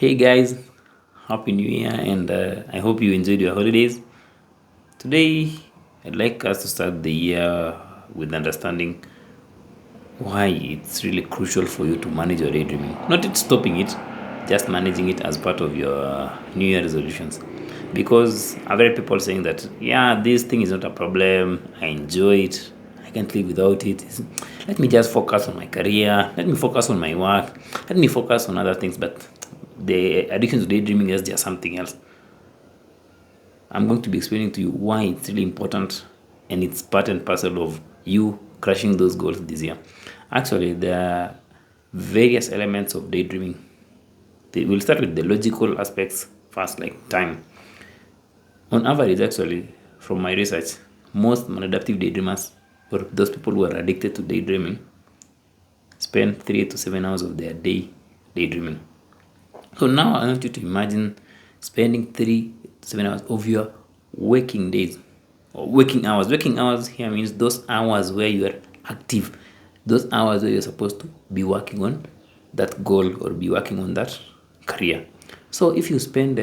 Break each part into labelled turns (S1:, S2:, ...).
S1: Hey guys, Happy New Year, and I hope you enjoyed your holidays. Today, I'd like us to start the year with understanding why it's really crucial for you to manage your daydreaming. Not it stopping it, just managing it as part of your New Year resolutions. Because I've heard people saying that, yeah, this thing is not a problem, I enjoy it, I can't live without it. Let me just focus on my career, let me focus on my work, let me focus on other things, but the addiction to daydreaming is just something else. I'm going to be explaining to you why it's really important and it's part and parcel of you crushing those goals this year. Actually, there are various elements of daydreaming. We'll start with the logical aspects first, like time. On average, actually, from my research, most maladaptive daydreamers, or those people who are addicted to daydreaming, spend 3 to 7 hours of their day daydreaming. So now I want you to imagine spending 3 to 7 hours of your waking days or waking hours. Waking hours here means those hours where you are active, those hours where you're supposed to be working on that goal or be working on that career. So if you spend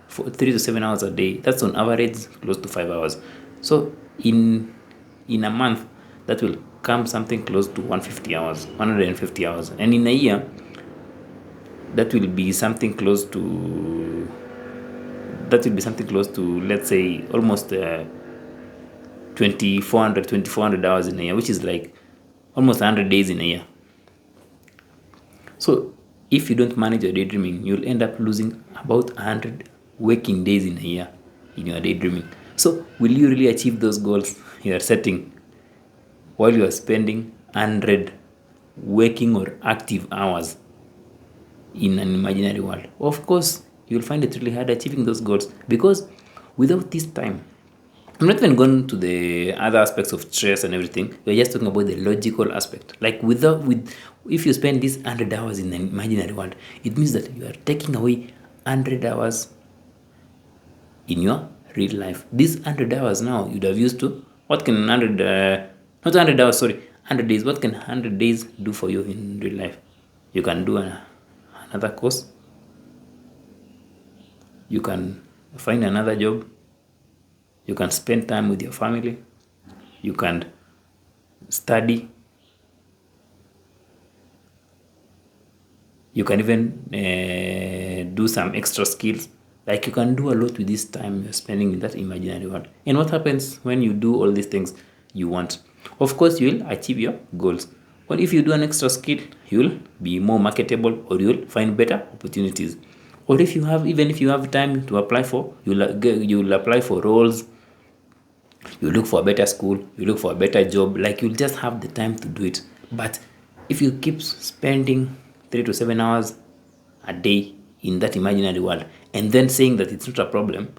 S1: for 3 to 7 hours a day, that's on average close to 5 hours. So in a month, that will come something close to 150 hours, 150 hours, and in a year that will be something close to let's say almost 2400 hours in a year, which is like almost 100 days in a year. So if you don't manage your daydreaming, you'll end up losing about 100 waking days in a year in your daydreaming. So will you really achieve those goals you are setting while you are spending 100 waking or active hours in an imaginary world? Of course, you'll find it really hard achieving those goals because without this time, I'm not even going to the other aspects of stress and everything. We're just talking about the logical aspect. Like if you spend these 100 hours in an imaginary world, it means that you are taking away 100 hours in your real life. These 100 hours now you'd have used to what can 100 not 100 hours, sorry, 100 days. What can 100 days do for you in real life? You can do another course, you can find another job, you can spend time with your family, you can study, you can even do some extra skills. Like you can do a lot with this time you're spending in that imaginary world. And what happens when you do all these things you want? Of course, you'll achieve your goals. But if you do an extra skill, you'll be more marketable or you'll find better opportunities. Or even if you have time to apply for, you'll apply for roles, you look for a better school, you look for a better job, like you'll just have the time to do it. But if you keep spending 3 to 7 hours a day in that imaginary world and then saying that it's not a problem,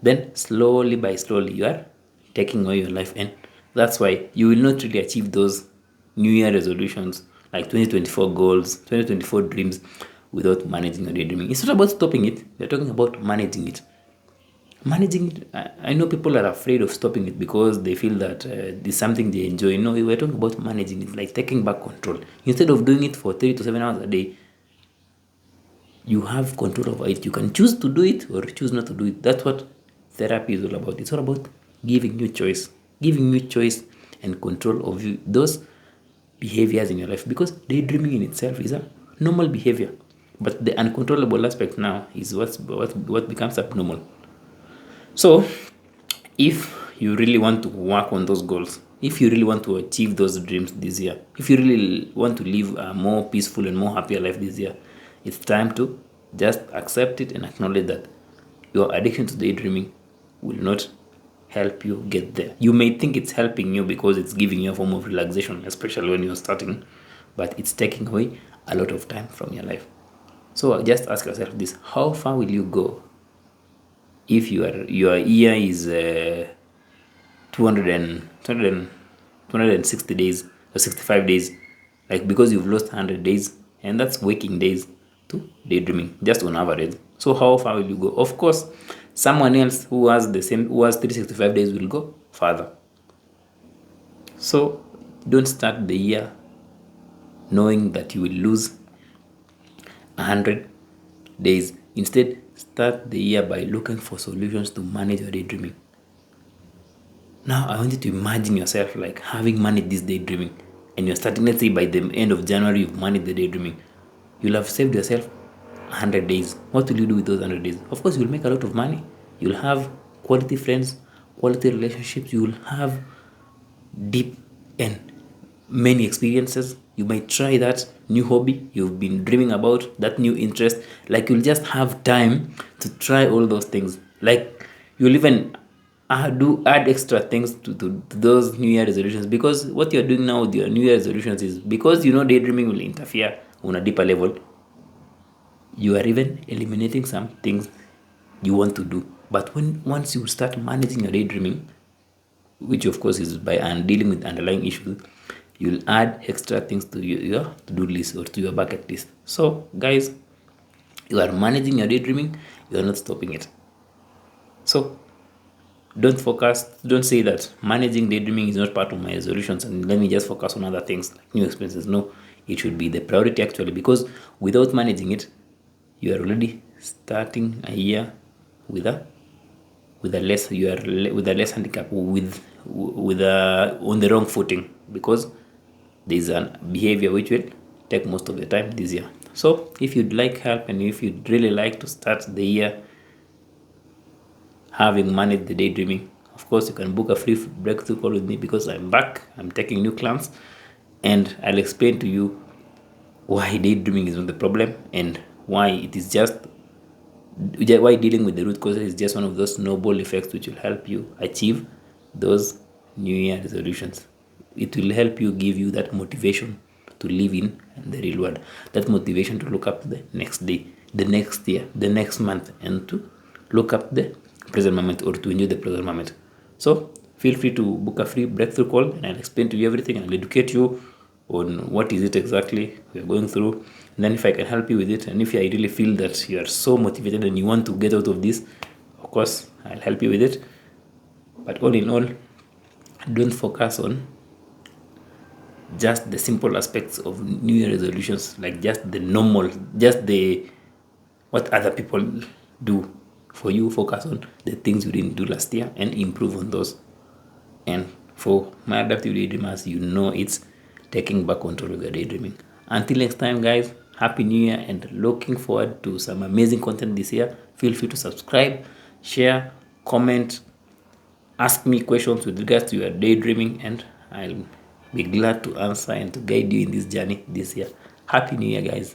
S1: then slowly by slowly you are taking away your life, and that's why you will not really achieve those new year resolutions like 2024 goals, 2024 dreams without managing your daydreaming. It's not about stopping it, we're talking about managing it. Managing it, I know people are afraid of stopping it because they feel that it's something they enjoy. No, we're talking about managing it, like taking back control. Instead of doing it for 3 to 7 hours a day, you have control over it. You can choose to do it or choose not to do it. That's what therapy is all about. It's all about giving you choice and control of those behaviors in your life, because daydreaming in itself is a normal behavior, but the uncontrollable aspect now is what becomes abnormal. So if you really want to work on those goals, if you really want to achieve those dreams this year, if you really want to live a more peaceful and more happier life this year, it's time to just accept it and acknowledge that your addiction to daydreaming will not help you get there. You may think it's helping you because it's giving you a form of relaxation, especially when you're starting, but it's taking away a lot of time from your life. So just ask yourself this: how far will you go if your year is 200 260 days or 65 days, like because you've lost 100 days, and that's waking days to daydreaming just on average. So how far will you go? Of course, someone else who has 365 days will go further. So don't start the year knowing that you will lose 100 days. Instead, start the year by looking for solutions to manage your daydreaming. Now, I want you to imagine yourself like having managed this daydreaming, and you're starting, let's say by the end of January, you've managed the daydreaming. You'll have saved yourself 100 days. What will you do with those 100 days? Of course, you'll make a lot of money. You'll have quality friends, quality relationships. You will have deep and many experiences. You might try that new hobby you've been dreaming about, that new interest. Like, you'll just have time to try all those things. Like, you'll even add extra things to those new year resolutions, because what you're doing now with your new year resolutions is because daydreaming will interfere on a deeper level. You are even eliminating some things you want to do. But once you start managing your daydreaming, which of course is by dealing with underlying issues, you'll add extra things to your to-do list or to your bucket list. So guys, you are managing your daydreaming, you are not stopping it. So don't say that managing daydreaming is not part of my resolutions and let me just focus on other things like new experiences. No, it should be the priority actually, because without managing it, you are already starting a year with a less handicap, with a on the wrong footing, because there's a behavior which will take most of the time this year. So if you'd like help and if you'd really like to start the year having managed the daydreaming, of course you can book a free breakthrough call with me, because I'm back, I'm taking new clients, and I'll explain to you why daydreaming is not the problem, and why it is just why dealing with the root causes is just one of those snowball effects which will help you achieve those new year resolutions. It will help you, give you that motivation to live in the real world, that motivation to look up the next day, the next year, the next month, and to look up the present moment, or to enjoy the present moment. So feel free to book a free breakthrough call, and I'll explain to you everything, and I'll educate you on what is it exactly we are going through, and then if I can help you with it, and if I really feel that you are so motivated and you want to get out of this, of course I'll help you with it. But all in all, don't focus on just the simple aspects of new year resolutions, like just the normal, just the what other people do. For you, focus on the things you didn't do last year and improve on those. And for Maladaptive Daydreamers, it's taking back control of your daydreaming. Until next time, guys, happy new year, and looking forward to some amazing content this year. Feel free to subscribe, share, comment, ask me questions with regards to your daydreaming, and I'll be glad to answer and to guide you in this journey this year. Happy new year, guys.